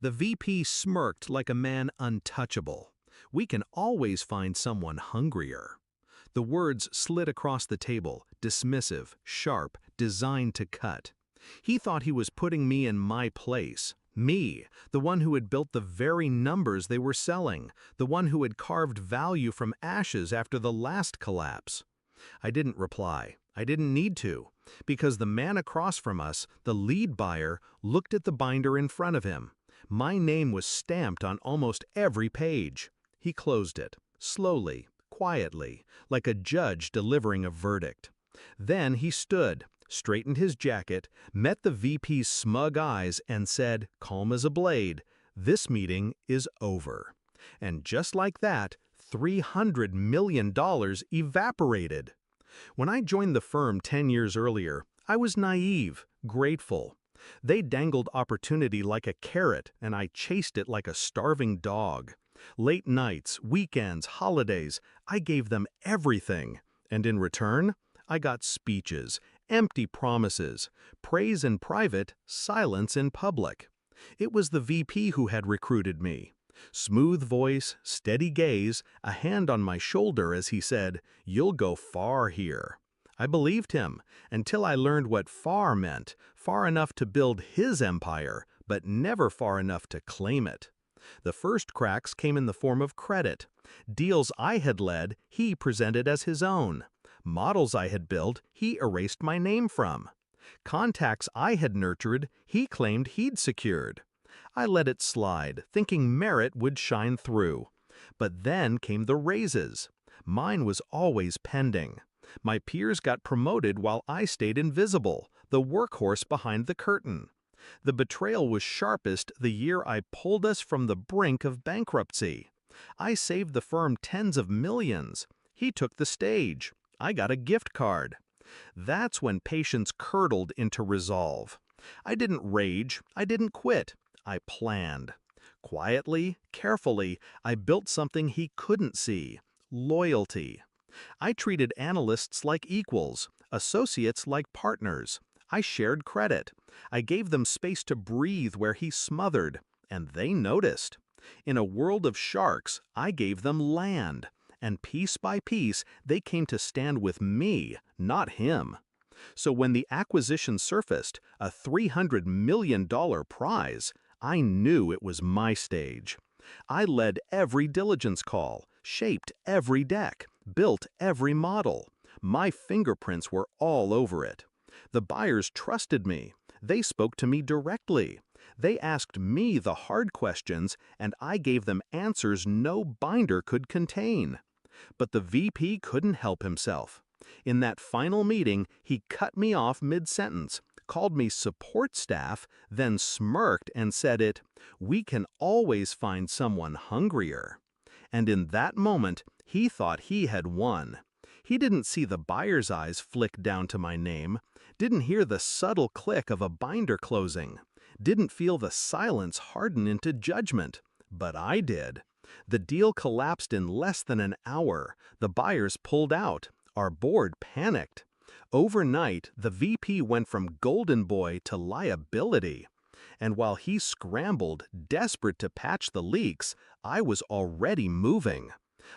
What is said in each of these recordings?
The VP smirked like a man untouchable. We can always find someone hungrier. The words slid across the table, dismissive, sharp, designed to cut. He thought he was putting me in my place. Me, the one who had built the very numbers they were selling, the one who had carved value from ashes after the last collapse. I didn't reply. I didn't need to, because the man across from us, the lead buyer, looked at the binder in front of him. My name was stamped on almost every page. He closed it, slowly, quietly, like a judge delivering a verdict. Then he stood, straightened his jacket, met the VP's smug eyes, and said, calm as a blade, "This meeting is over." And just like that, $300 million evaporated. When I joined the firm 10 years earlier, I was naive, grateful. They dangled opportunity like a carrot, and I chased it like a starving dog. Late nights, weekends, holidays, I gave them everything. And in return, I got speeches, empty promises, praise in private, silence in public. It was the VP who had recruited me. Smooth voice, steady gaze, a hand on my shoulder as he said, "You'll go far here." I believed him, until I learned what far meant, far enough to build his empire, but never far enough to claim it. The first cracks came in the form of credit. Deals I had led, he presented as his own. Models I had built, he erased my name from. Contacts I had nurtured, he claimed he'd secured. I let it slide, thinking merit would shine through. But then came the raises. Mine was always pending. My peers got promoted while I stayed invisible, the workhorse behind the curtain. The betrayal was sharpest the year I pulled us from the brink of bankruptcy. I saved the firm tens of millions. He took the stage. I got a gift card. That's when patience curdled into resolve. I didn't rage. I didn't quit. I planned. Quietly, carefully, I built something he couldn't see: loyalty. I treated analysts like equals, associates like partners. I shared credit. I gave them space to breathe where he smothered, and they noticed. In a world of sharks, I gave them land, and piece by piece, they came to stand with me, not him. So when the acquisition surfaced, a $300 million prize, I knew it was my stage. I led every diligence call, shaped every deck, built every model. My fingerprints were all over it. The buyers trusted me. They spoke to me directly. They asked me the hard questions, and I gave them answers no binder could contain. But the VP couldn't help himself. In that final meeting, he cut me off mid-sentence, called me support staff, then smirked and said "We can always find someone hungrier." And in that moment, he thought he had won. He didn't see the buyer's eyes flick down to my name, didn't hear the subtle click of a binder closing, didn't feel the silence harden into judgment. But I did. The deal collapsed in less than an hour. The buyers pulled out. Our board panicked. Overnight, the VP went from golden boy to liability. And while he scrambled, desperate to patch the leaks, I was already moving.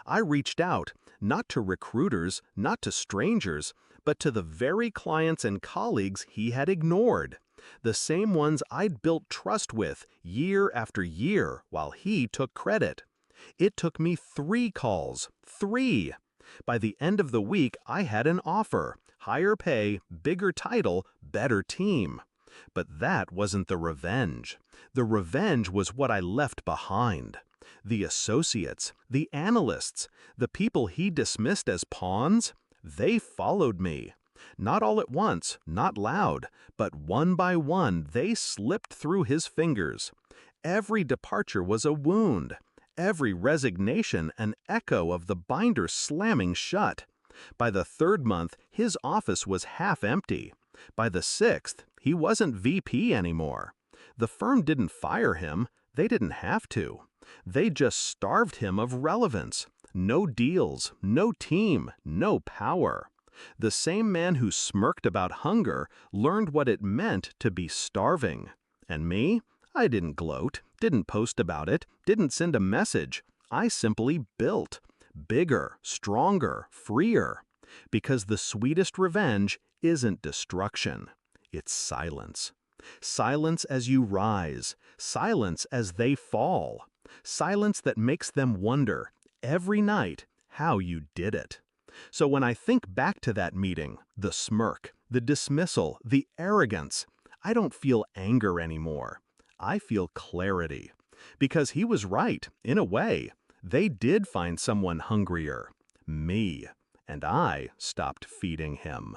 I reached out, not to recruiters, not to strangers, but to the very clients and colleagues he had ignored. The same ones I'd built trust with year after year while he took credit. It took me 3 calls. 3! By the end of the week, I had an offer: higher pay, bigger title, better team. But that wasn't the revenge. The revenge was what I left behind. The associates, the analysts, the people he dismissed as pawns, they followed me. Not all at once, not loud, but one by one they slipped through his fingers. Every departure was a wound. Every resignation an echo of the binder slamming shut. By the 3rd month, his office was half empty. By the 6th, he wasn't VP anymore. The firm didn't fire him. They didn't have to. They just starved him of relevance. No deals, no team, no power. The same man who smirked about hunger learned what it meant to be starving. And me? I didn't gloat, Didn't post about it, didn't send a message. I simply built. Bigger, stronger, freer. Because the sweetest revenge isn't destruction. It's silence. Silence as you rise. Silence as they fall. Silence that makes them wonder, every night, how you did it. So when I think back to that meeting, the smirk, the dismissal, the arrogance, I don't feel anger anymore. I feel clarity. Because he was right, in a way. They did find someone hungrier. Me. And I stopped feeding him.